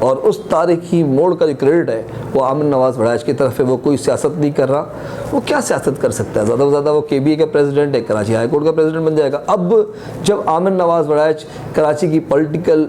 اور اس تاریخی موڑ کا جو کریڈٹ ہے وہ عامر نواز وڑائچ کی طرف ہے. وہ کوئی سیاست نہیں کر رہا. وہ کیا سیاست کر سکتا ہے؟ زیادہ سے زیادہ وہ KBA کا پریزیڈنٹ ہے, کراچی ہائی کورٹ کا پریزیڈنٹ بن جائے گا. اب جب عامر نواز وڑائچ کراچی کی پولیٹیکل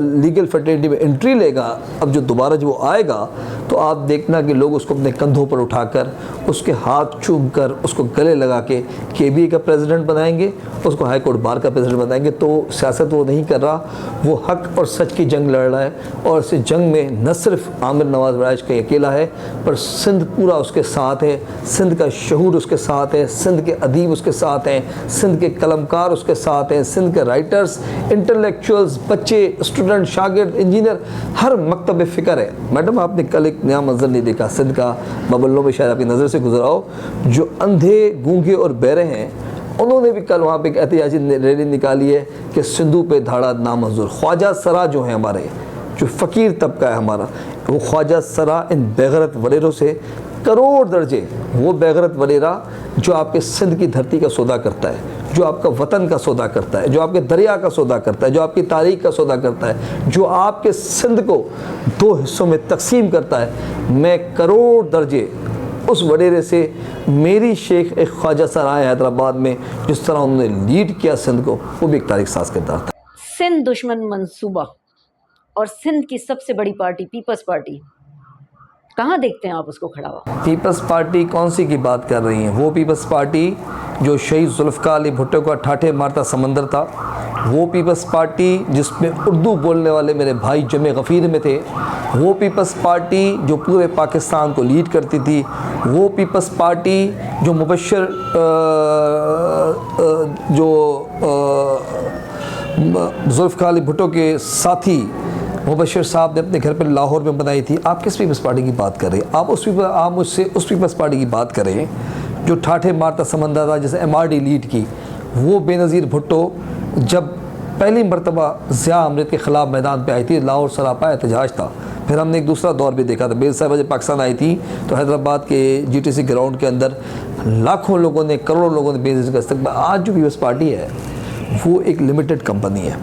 لیگل فیٹرنیٹی میں انٹری لے گا, اب جو دوبارہ جو وہ آئے گا, تو آپ دیکھنا کہ لوگ اس کو اپنے کندھوں پر اٹھا کر, اس کے ہاتھ چوم کر, اس کو گلے لگا کے KBA کا پریزیڈنٹ بنائیں گے, اس کو ہائی کورٹ بار کا پریزیڈنٹ بنائیں گے. تو سیاست وہ نہیں کر رہا, وہ حق اور سچ کی جنگ لڑ رہا ہے. اور اس جنگ میں نہ صرف عامر نواز وڑائچ کا اکیلا ہے, پر سندھ پورا اس کے ساتھ ہے. سندھ کا شعور اس کے ساتھ ہے, سندھ کے ادیب اس کے ساتھ ہیں, سندھ کے قلمکار اس کے ساتھ ہیں, سندھ کے رائٹرز, انٹلیکچوئلز, بچے, اسٹوڈنٹ, شاگرد, انجینئر, ہر مکتب فکر ہے. میڈم آپ نے کل ایک نیا منظر نہیں دیکھا سندھ کا, ببلوں میں شاید آپ کی نظر سے گزرا ہو, جو اندھے, گونگے اور بہرے ہیں, انہوں نے بھی کل وہاں پہ ایک احتجاجی ریلی نکالی ہے کہ سندھو پہ دھاڑا نامنظور. خواجہ سرا جو ہیں ہمارے, جو فقیر طبقہ ہے ہمارا, وہ خواجہ سرا ان بےغیرت ولیروں سے کروڑ درجے, وہ بےغیرت ولیرا جو آپ کے سندھ کی دھرتی کا سودا کرتا ہے, جو آپ کا وطن کا سودا کرتا ہے, جو آپ کے دریا کا سودا کرتا ہے, جو آپ کی تاریخ کا سودا کرتا ہے, جو آپ کے سندھ کو 2 حصوں میں تقسیم کرتا ہے, میں کروڑ درجے اس وڈیرے سے میری شیخ ایک خواجہ سرا ہے حیدرآباد میں, جس طرح انہوں نے لیڈ کیا سندھ کو, وہ بھی ایک تاریخ ساز کردار تھا. سندھ دشمن منصوبہ اور سندھ کی سب سے بڑی پارٹی پیپلز پارٹی, کہاں دیکھتے ہیں آپ اس کو کھڑا ہوا؟ پیپلز پارٹی کون سی کی بات کر رہی ہیں؟ وہ پیپلز پارٹی جو شہید ذوالفقار علی بھٹو کا ٹھاٹھے مارتا سمندر تھا, وہ پیپلز پارٹی جس میں اردو بولنے والے میرے بھائی جمع غفیر میں تھے, وہ پیپلز پارٹی جو پورے پاکستان کو لیڈ کرتی تھی, وہ پیپلز پارٹی جو مبشر جو ذوالفقار علی بھٹو کے ساتھی مبشر صاحب نے اپنے گھر پہ لاہور میں بنائی تھی. آپ کس پیپلز پارٹی کی بات کر رہے ہیں؟ آپ مجھ سے اس پیپلز پارٹی کی بات کریں جو ٹھاٹھے مارتا سمندر تھا, جیسے MRD لیڈ کی. وہ بے نظیر بھٹو جب پہلی مرتبہ ضیاء امرت کے خلاف میدان پہ آئی تھی, لاہور سراپا احتجاج تھا. پھر ہم نے ایک دوسرا دور بھی دیکھا تھا, بیر صاحبہ جب پاکستان آئی تھی تو حیدرآباد کے GTC گراؤنڈ کے اندر لاکھوں لوگوں نے, کروڑوں لوگوں نے بے نظیر کا استقبال. آج جو پیپلز پارٹی ہے وہ ایک لمیٹڈ کمپنی ہے.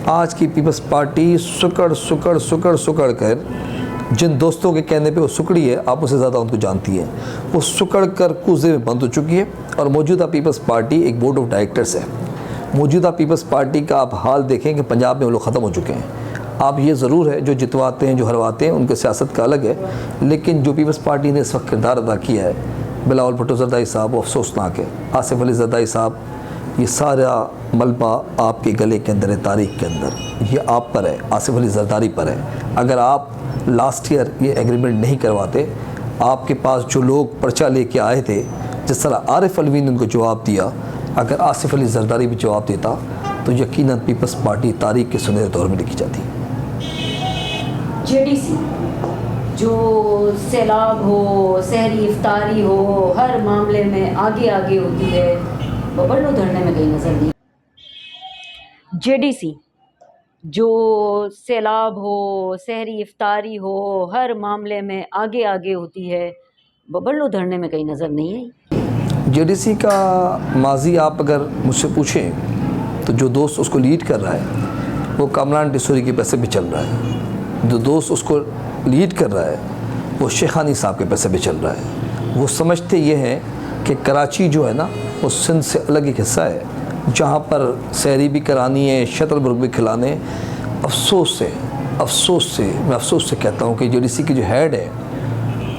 آج کی پیپلز پارٹی سکڑ کر, جن دوستوں کے کہنے پہ وہ سکڑی ہے, آپ اسے زیادہ ان کو جانتی ہیں, وہ سکڑ کر کوزے میں بند ہو چکی ہے. اور موجودہ پیپلز پارٹی ایک بورڈ آف ڈائریکٹرز ہے. موجودہ پیپلز پارٹی کا آپ حال دیکھیں کہ پنجاب میں وہ لوگ ختم ہو چکے ہیں. آپ یہ ضرور ہے جو جتواتے ہیں, جو ہرواتے ہیں, ان کے سیاست کا الگ ہے, لیکن جو پیپلز پارٹی نے اس وقت کردار ادا کیا ہے, بلاول بھٹو زرداری صاحب وہ افسوسناک ہے. آصف علی زرداری صاحب, یہ سارا ملبہ آپ کے گلے کے اندر ہے, تاریخ کے اندر, یہ آپ پر ہے, آصف علی زرداری پر ہے. اگر آپ لاسٹ ایئر یہ ایگریمنٹ نہیں کرواتے, آپ کے پاس جو لوگ پرچہ لے کے آئے تھے, جس طرح عارف علوی نے ان کو جواب دیا, اگر آصف علی زرداری بھی جواب دیتا تو یقیناً پیپلز پارٹی تاریخ کے سنہرے دور میں لکھی جاتی. JDC جو سیلاب ہو, سحری افطاری ہو, ہر معاملے میں آگے ہوتی ہے, ببل ادھرنے میں کہیں نظر نہیں. JDC جو سیلاب ہو, سحری افطاری ہو, ہر معاملے میں آگے ہوتی ہے, ببل ادھرنے میں کہیں نظر نہیں آئی. JDC کا ماضی آپ اگر مجھ سے پوچھیں تو جو دوست اس کو لیڈ کر رہا ہے وہ کامران ڈسوری کے پیسے پہ چل رہا ہے. جو دوست اس کو لیڈ کر رہا ہے وہ شیخانی صاحب کے پیسے پہ چل رہا ہے. وہ سمجھتے یہ ہیں کہ کراچی جو ہے نا وہ سندھ سے الگ ایک حصہ ہے, جہاں پر سحری بھی کرانی ہے, شٹل برگ بھی کھلانے. افسوس سے میں افسوس سے کہتا ہوں کہ JDC کی جو ہیڈ ہے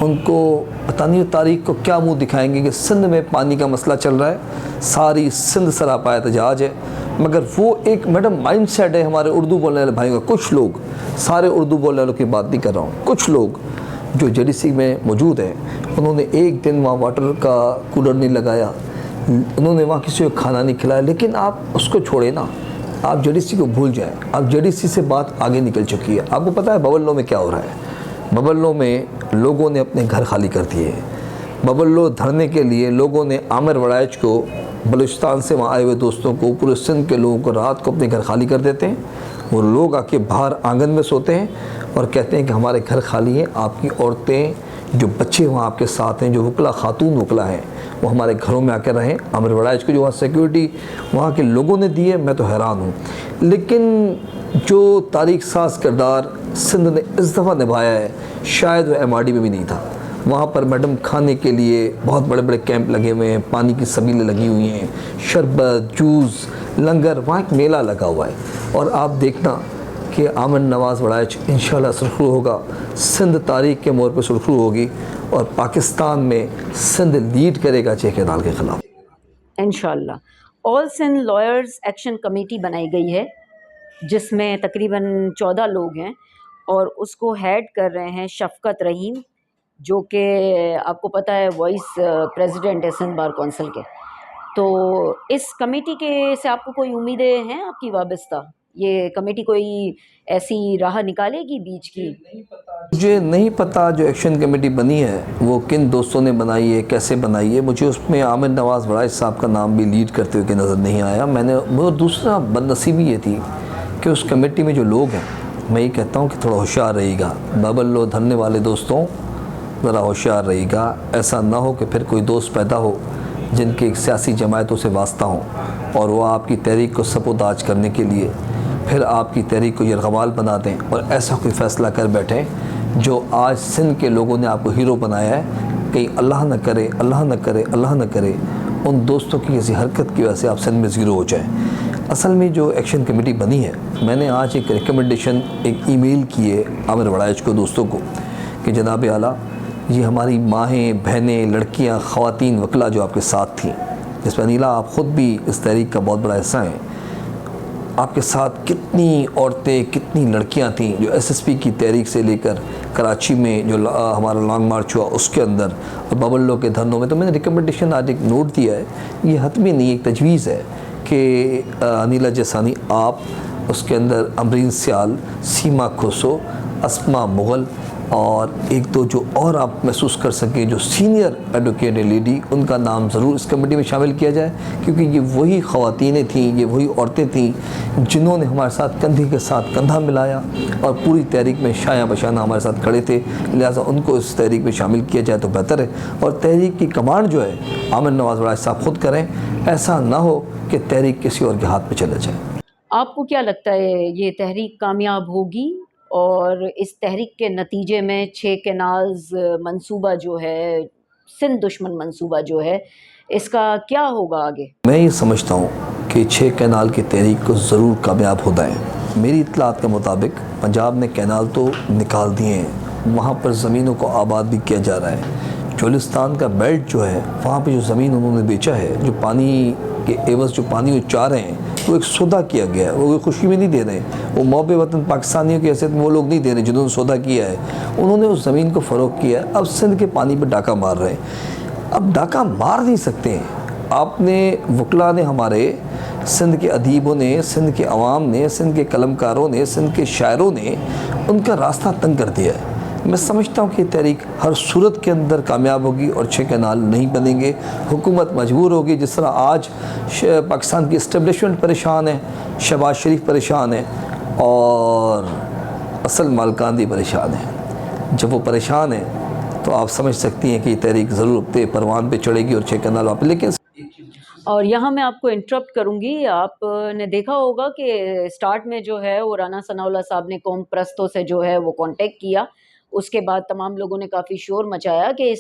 ان کو پتہ نہیں تاریخ کو کیا منہ دکھائیں گے کہ سندھ میں پانی کا مسئلہ چل رہا ہے, ساری سندھ سراپا احتجاج ہے. مگر وہ ایک میڈم مائنڈ سیٹ ہے ہمارے اردو بولنے والے بھائیوں کا. کچھ لوگ, سارے اردو بولنے والوں کی بات نہیں کر رہا ہوں, کچھ لوگ جو JDC میں موجود ہیں, انہوں نے ایک دن وہاں واٹر کا کولر نہیں لگایا, انہوں نے وہاں کسی کو کھانا نہیں کھلایا. لیکن آپ اس کو چھوڑے نا, آپ JDC کو بھول جائیں. اب JDC سے بات آگے نکل چکی ہے. آپ کو پتہ ہے ببلوں میں کیا ہو رہا ہے؟ ببلوں میں لوگوں نے اپنے گھر خالی کر دیے. ببلو دھرنے کے لیے لوگوں نے عامر وڑائچ کو, بلوچستان سے وہاں آئے ہوئے دوستوں کو, پورے سندھ کے لوگوں کو رات کو اپنے گھر خالی کر دیتے ہیں. وہ لوگ آ کے باہر آنگن میں سوتے ہیں اور کہتے ہیں کہ ہمارے گھر خالی ہیں، آپ کی عورتیں جو بچے وہاں آپ کے ساتھ ہیں، جو وکلا خاتون وکلا ہیں، وہ ہمارے گھروں میں آ کے رہیں۔ عامر وڑائچ کو جو وہاں سیکیورٹی وہاں کے لوگوں نے دی ہے، میں تو حیران ہوں۔ لیکن جو تاریخ ساز کردار سندھ نے اس دفعہ نبھایا ہے، شاید وہ ایم آر ڈی میں بھی نہیں تھا۔ وہاں پر میڈم کھانے کے لیے بہت بڑے بڑے کیمپ لگے ہوئے ہیں، پانی کی سبیلیں لگی ہوئی ہیں، شربت، جوس، لنگر، وہاں ایک میلہ لگا ہوا ہے۔ اور آپ دیکھنا کہ عامر نواز وڑائچ انشاءاللہ سرخرو ہوگا، سندھ تاریخ کے موڑ پہ سرخرو ہوگی اور پاکستان میں سندھ لیڈ کرے گا چیک نال کے خلاف انشاءاللہ۔ آل سندھ لائرز ایکشن کمیٹی بنائی گئی ہے جس میں تقریباً 14 لوگ ہیں، اور اس کو ہیڈ کر رہے ہیں شفقت رحیم، جو کہ آپ کو پتہ ہے وائس پریزیڈنٹ ہے سندھ بار کونسل کے۔ تو اس کمیٹی کے سے آپ کو کوئی امیدیں ہیں آپ کی وابستہ؟ یہ کمیٹی کوئی ایسی راہ نکالے گی بیچ کی؟ مجھے نہیں پتا جو ایکشن کمیٹی بنی ہے وہ کن دوستوں نے بنائی ہے، کیسے بنائی ہے۔ مجھے اس میں عامر نواز وڑائچ صاحب کا نام بھی لیڈ کرتے ہوئے نظر نہیں آیا۔ وہ دوسرا بد نصیبی یہ تھی کہ اس کمیٹی میں جو لوگ ہیں، میں یہ کہتا ہوں کہ تھوڑا ہوشیار رہے گا، بابل لو دھرنے والے دوستوں، ذرا ہوشیار رہے گا۔ ایسا نہ ہو کہ پھر کوئی دوست پیدا ہو جن کے سیاسی جماعتوں سے واسطہ ہوں اور وہ آپ کی تحریک کو سبوداج کرنے کے لیے پھر آپ کی تحریک کو یرغمال بنا دیں اور ایسا کوئی فیصلہ کر بیٹھیں جو آج سندھ کے لوگوں نے آپ کو ہیرو بنایا ہے۔ کہیں اللہ نہ کرے، اللہ نہ کرے، اللہ نہ کرے ان دوستوں کی کسی حرکت کی وجہ سے آپ سندھ میں زیرو ہو جائیں۔ اصل میں جو ایکشن کمیٹی بنی ہے، میں نے آج ایک ریکمنڈیشن، ایک ای میل کی ہے عامر وڑائچ کو، دوستوں کو، کہ جناب اعلیٰ یہ ہماری ماہیں، بہنیں، لڑکیاں، خواتین وکلا جو آپ کے ساتھ تھیں، جس میں انیلا آپ خود بھی اس تحریک کا بہت بڑا حصہ ہیں، آپ کے ساتھ کتنی عورتیں، کتنی لڑکیاں تھیں جو ایس ایس پی کی تحریک سے لے کر کراچی میں جو ہمارا لانگ مارچ ہوا اس کے اندر اور بابل لو کے دھرنوں میں۔ تو میں نے ریکمنڈیشن آج ایک نوٹ دیا ہے، یہ حتمی نہیں، ایک تجویز ہے کہ انیلا جیسانی آپ اس کے اندر امرین سیال، سیما کھوسو، اسما مغل اور ایک دو جو اور آپ محسوس کر سکیں جو سینئر ایڈوکیٹ لیڈی، ان کا نام ضرور اس کمیٹی میں شامل کیا جائے، کیونکہ یہ وہی خواتینیں تھیں، یہ وہی عورتیں تھیں جنہوں نے ہمارے ساتھ کندھے کے ساتھ کندھا ملایا اور پوری تحریک میں شایع بشانہ ہمارے ساتھ کھڑے تھے۔ لہٰذا ان کو اس تحریک میں شامل کیا جائے تو بہتر ہے، اور تحریک کی کمانڈ جو ہے عامر نواز وڑائچ صاحب خود کریں، ایسا نہ ہو کہ تحریک کسی اور کے ہاتھ میں چلے جائے۔ آپ کو کیا لگتا ہے یہ تحریک کامیاب ہوگی؟ اور اس تحریک کے نتیجے میں 6 کینالز منصوبہ جو ہے، سندھ دشمن منصوبہ جو ہے، اس کا کیا ہوگا آگے؟ میں یہ سمجھتا ہوں کہ 6 کینال کی تحریک کو ضرور کامیاب ہوتا ہے۔ میری اطلاعات کے مطابق پنجاب نے کینال تو نکال دیے ہیں، وہاں پر زمینوں کو آباد بھی کیا جا رہا ہے۔ چولستان کا بیلٹ جو ہے، وہاں پہ جو زمین انہوں نے بیچا ہے، جو پانی کے عوض جو پانی وہ چاہ رہے ہیں، وہ ایک سودا کیا گیا ہے، وہ کوئی خوشی میں نہیں دے رہے، وہ محب وطن پاکستانیوں کی حیثیت میں وہ لوگ نہیں دے رہے جنہوں نے سودا کیا ہے، انہوں نے اس زمین کو فروغ کیا ہے۔ اب سندھ کے پانی پہ ڈاکہ مار رہے ہیں، اب ڈاکہ مار نہیں سکتے ہیں۔ آپ نے وکلا نے، ہمارے سندھ کے ادیبوں نے، سندھ کے عوام نے، سندھ کے قلمکاروں نے، سندھ کے شاعروں نے ان کا راستہ تنگ کر دیا ہے۔ میں سمجھتا ہوں کہ یہ تحریک ہر صورت کے اندر کامیاب ہوگی اور 6 کینال نہیں بنیں گے۔ حکومت مجبور ہوگی، جس طرح آج پاکستان کی اسٹیبلشمنٹ پریشان ہے، شہباز شریف پریشان ہے اور اصل مالکان بھی پریشان ہے۔ جب وہ پریشان ہیں تو آپ سمجھ سکتی ہیں کہ یہ تحریک ضرور اپنے پروان پہ چڑھے گی اور 6 کینال واپس۔ لیکن اور یہاں میں آپ کو انٹرپٹ کروں گی، آپ نے دیکھا ہوگا کہ سٹارٹ میں جو ہے وہ رانا ثناء اللہ صاحب نے قوم پرستوں سے جو ہے وہ کانٹیکٹ کیا، اس کے بعد تمام لوگوں نے کافی شور مچایا کہ اس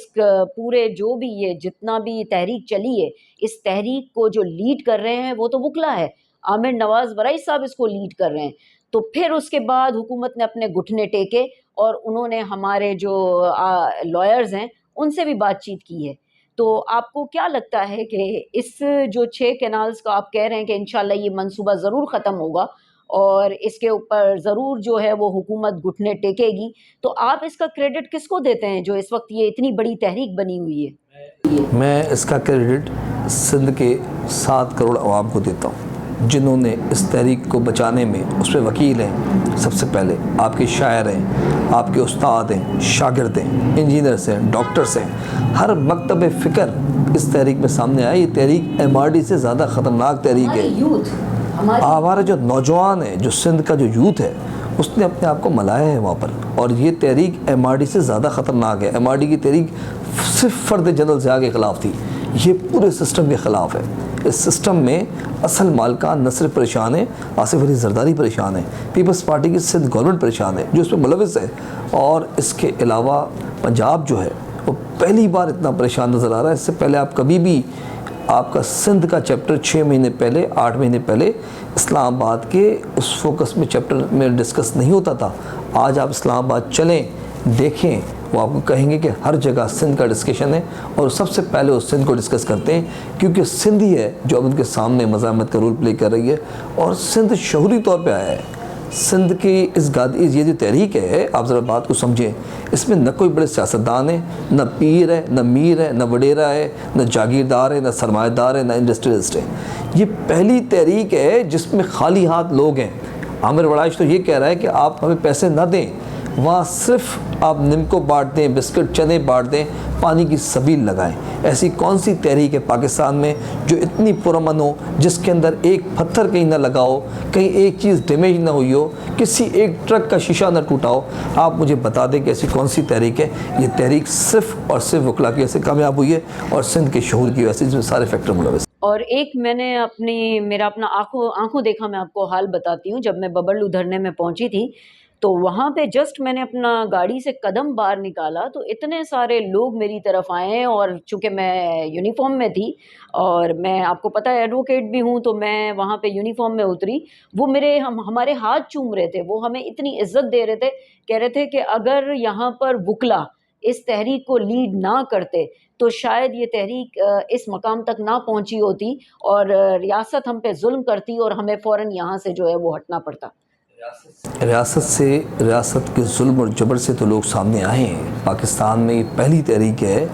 پورے جو بھی یہ جتنا بھی تحریک چلی ہے، اس تحریک کو جو لیڈ کر رہے ہیں وہ تو وکلا ہے، عامر نواز وڑائچ صاحب اس کو لیڈ کر رہے ہیں۔ تو پھر اس کے بعد حکومت نے اپنے گھٹنے ٹیکے اور انہوں نے ہمارے جو لائرز ہیں ان سے بھی بات چیت کی ہے۔ تو آپ کو کیا لگتا ہے کہ اس جو 6 کینالز کا آپ کہہ رہے ہیں کہ انشاءاللہ یہ منصوبہ ضرور ختم ہوگا اور اس کے اوپر ضرور جو ہے وہ حکومت گھٹنے ٹیکے گی، تو آپ اس کا کریڈٹ کس کو دیتے ہیں جو اس وقت یہ اتنی بڑی تحریک بنی ہوئی ہے؟ میں اس کا کریڈٹ سندھ کے 7 کروڑ عوام کو دیتا ہوں جنہوں نے اس تحریک کو بچانے میں اس پہ وکیل ہیں۔ سب سے پہلے آپ کے شاعر ہیں، آپ کے استاد ہیں، شاگرد ہیں، انجینئرس ہیں، ڈاکٹرس ہیں، ہر مکتب فکر اس تحریک میں سامنے آیا۔ یہ تحریک ایم آر ڈی سے زیادہ خطرناک تحریک ہے۔ ہمارا جو نوجوان ہے، جو سندھ کا جو یوتھ ہے، اس نے اپنے آپ کو ملایا ہے وہاں پر. اور یہ تحریک ایم آر ڈی سے زیادہ خطرناک ہے. ایم آر ڈی کی تحریک صرف فرد جنرل ضیاء کے خلاف تھی، یہ پورے سسٹم کے خلاف ہے. اس سسٹم میں اصل مالکان نہ صرف پریشان ہیں، آصف علی زرداری پریشان ہے، پیپلز پارٹی کی سندھ گورنمنٹ پریشان ہے جو اس میں ملوث ہے. اور اس کے علاوہ پنجاب جو ہے وہ پہلی بار اتنا پریشان نظر آ رہا ہے. اس سے پہلے آپ کبھی بھی آپ کا سندھ کا چیپٹر 6 مہینے پہلے 8 مہینے پہلے اسلام آباد کے اس فوکس میں چیپٹر میں ڈسکس نہیں ہوتا تھا. آج آپ اسلام آباد چلیں دیکھیں، وہ آپ کو کہیں گے کہ ہر جگہ سندھ کا ڈسکشن ہے، اور سب سے پہلے اس سندھ کو ڈسکس کرتے ہیں کیونکہ سندھ ہی ہے جو اب ان کے سامنے مزاحمت کا رول پلے کر رہی ہے. اور سندھ شعوری طور پہ آیا ہے. سندھ کی یہ جو تحریک ہے، آپ ذرا بات کو سمجھیں، اس میں نہ کوئی بڑے سیاستدان ہیں، نہ پیر ہے، نہ میر ہے، نہ وڈیرا ہے، نہ جاگیردار ہے، نہ سرمایہ دار ہے، نہ انڈسٹریلسٹ ہے. یہ پہلی تحریک ہے جس میں خالی ہاتھ لوگ ہیں. عامر وڑائش تو یہ کہہ رہا ہے کہ آپ ہمیں پیسے نہ دیں، وہاں صرف آپ نمکو بانٹ دیں، بسکٹ چنے بانٹ دیں، پانی کی سبیل لگائیں. ایسی کون سی تحریک ہے پاکستان میں جو اتنی پرامن ہو، جس کے اندر ایک پتھر کہیں نہ لگا ہو، کہیں ایک چیز ڈیمیج نہ ہوئی ہو، کسی ایک ٹرک کا شیشہ نہ ٹوٹا ہو؟ آپ مجھے بتا دیں کہ ایسی کون سی تحریک ہے. یہ تحریک صرف اور صرف وکلا کی وجہ سے کامیاب ہوئی ہے اور سندھ کے شعور کی وجہ سے، جس میں سارے فیکٹر ملوث. اور ایک میں نے میرا اپنا آنکھوں دیکھا، میں آپ کو حال بتاتی ہوں. جب میں ببلو دھرنے میں پہنچی تھی تو وہاں پہ جسٹ میں نے اپنا گاڑی سے قدم باہر نکالا تو اتنے سارے لوگ میری طرف آئے. اور چونکہ میں یونیفارم میں تھی اور میں آپ کو پتہ ہے ایڈوکیٹ بھی ہوں، تو میں وہاں پہ یونیفارم میں اتری. وہ ہمارے ہاتھ چوم رہے تھے، وہ ہمیں اتنی عزت دے رہے تھے، کہہ رہے تھے کہ اگر یہاں پر وکلا اس تحریک کو لیڈ نہ کرتے تو شاید یہ تحریک اس مقام تک نہ پہنچی ہوتی اور ریاست ہم پہ ظلم کرتی اور ہمیں فوراً یہاں سے جو ہے وہ ہٹنا پڑتا. ریاست کے ظلم اور جبر سے تو لوگ سامنے آئے ہیں. پاکستان میں یہ پہلی تحریک ہے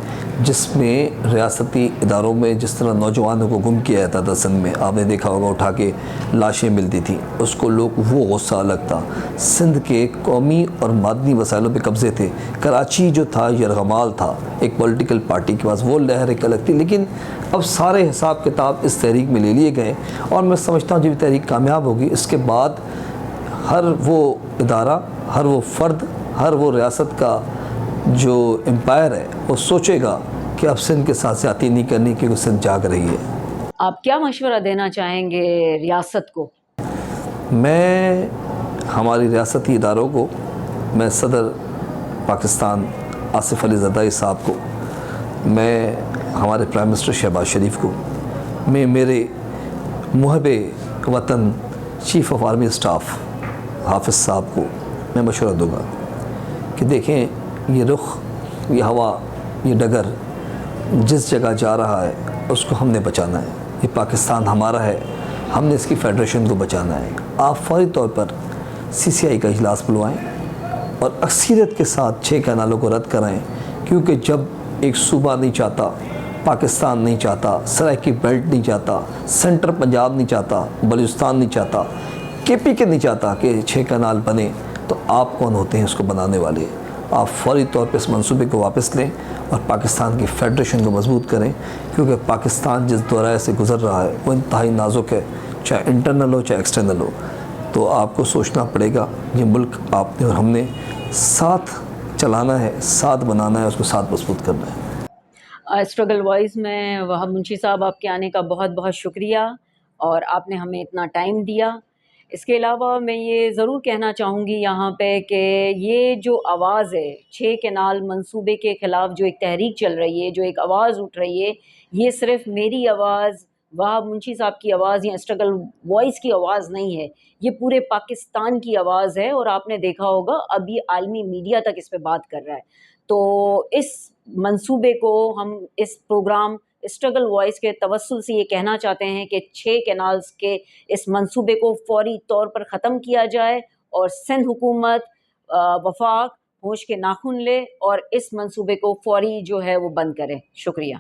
جس میں ریاستی اداروں میں جس طرح نوجوانوں کو گم کیا جاتا تھا سندھ میں، آپ نے دیکھا ہوگا اٹھا کے لاشیں ملتی تھیں، اس کو لوگ وہ غصہ الگ تھا. سندھ کے قومی اور معدنی وسائلوں پہ قبضے تھے. کراچی جو تھا یرغمال تھا ایک پولیٹیکل پارٹی کے پاس، وہ لہر ایک الگ تھی. لیکن اب سارے حساب کتاب اس تحریک میں لے لیے گئے اور میں سمجھتا ہوں جب یہ تحریک کامیاب ہوگی اس کے بعد ہر وہ ادارہ، ہر وہ فرد، ہر وہ ریاست کا جو امپائر ہے وہ سوچے گا کہ اب سندھ کے ساتھ زیادتی نہیں کرنی کیونکہ سندھ جاگ رہی ہے. آپ کیا مشورہ دینا چاہیں گے ریاست کو؟ میں ہماری ریاستی اداروں کو، میں صدر پاکستان آصف علی زرداری صاحب کو، میں ہمارے پرائم منسٹر شہباز شریف کو، میں میرے محب وطن چیف آف آرمی اسٹاف حافظ صاحب کو میں مشورہ دوں گا کہ دیکھیں یہ رخ، یہ ہوا، یہ ڈگر جس جگہ جا رہا ہے اس کو ہم نے بچانا ہے. یہ پاکستان ہمارا ہے، ہم نے اس کی فیڈریشن کو بچانا ہے. آپ فوری طور پر CCI کا اجلاس بلوائیں اور اکثریت کے ساتھ 6 کینالوں کو رد کرائیں، کیونکہ جب ایک صوبہ نہیں چاہتا، پاکستان نہیں چاہتا، سرائکی بیلٹ نہیں چاہتا، سینٹر پنجاب نہیں چاہتا، بلوچستان نہیں چاہتا، KPK نہیں چاہتا کہ 6 کینال بنے، تو آپ کون ہوتے ہیں اس کو بنانے والے؟ آپ فوری طور پہ اس منصوبے کو واپس لیں اور پاکستان کی فیڈریشن کو مضبوط کریں، کیونکہ پاکستان جس دورہ سے گزر رہا ہے وہ انتہائی نازک ہے، چاہے انٹرنل ہو چاہے ایکسٹرنل ہو. تو آپ کو سوچنا پڑے گا، یہ ملک آپ نے اور ہم نے ساتھ چلانا ہے، ساتھ بنانا ہے، اس کو ساتھ مضبوط کرنا ہے. اسٹرگل وائس میں وہاب منشی صاحب، آپ کے آنے کا بہت بہت شکریہ اور آپ نے ہمیں اتنا ٹائم دیا. اس کے علاوہ میں یہ ضرور کہنا چاہوں گی یہاں پہ کہ یہ جو آواز ہے 6 کینال منصوبے کے خلاف، جو ایک تحریک چل رہی ہے، جو ایک آواز اٹھ رہی ہے، یہ صرف میری آواز، وہاب منشی صاحب کی آواز یا اسٹرگل وائس کی آواز نہیں ہے، یہ پورے پاکستان کی آواز ہے. اور آپ نے دیکھا ہوگا اب یہ عالمی میڈیا تک اس پہ بات کر رہا ہے. تو اس منصوبے کو ہم اس پروگرام اسٹرگل وائس کے توسل سے یہ کہنا چاہتے ہیں کہ 6 کینالز کے اس منصوبے کو فوری طور پر ختم کیا جائے اور سندھ حکومت، وفاق ہوش کے ناخن لے اور اس منصوبے کو فوری جو ہے وہ بند کرے. شکریہ.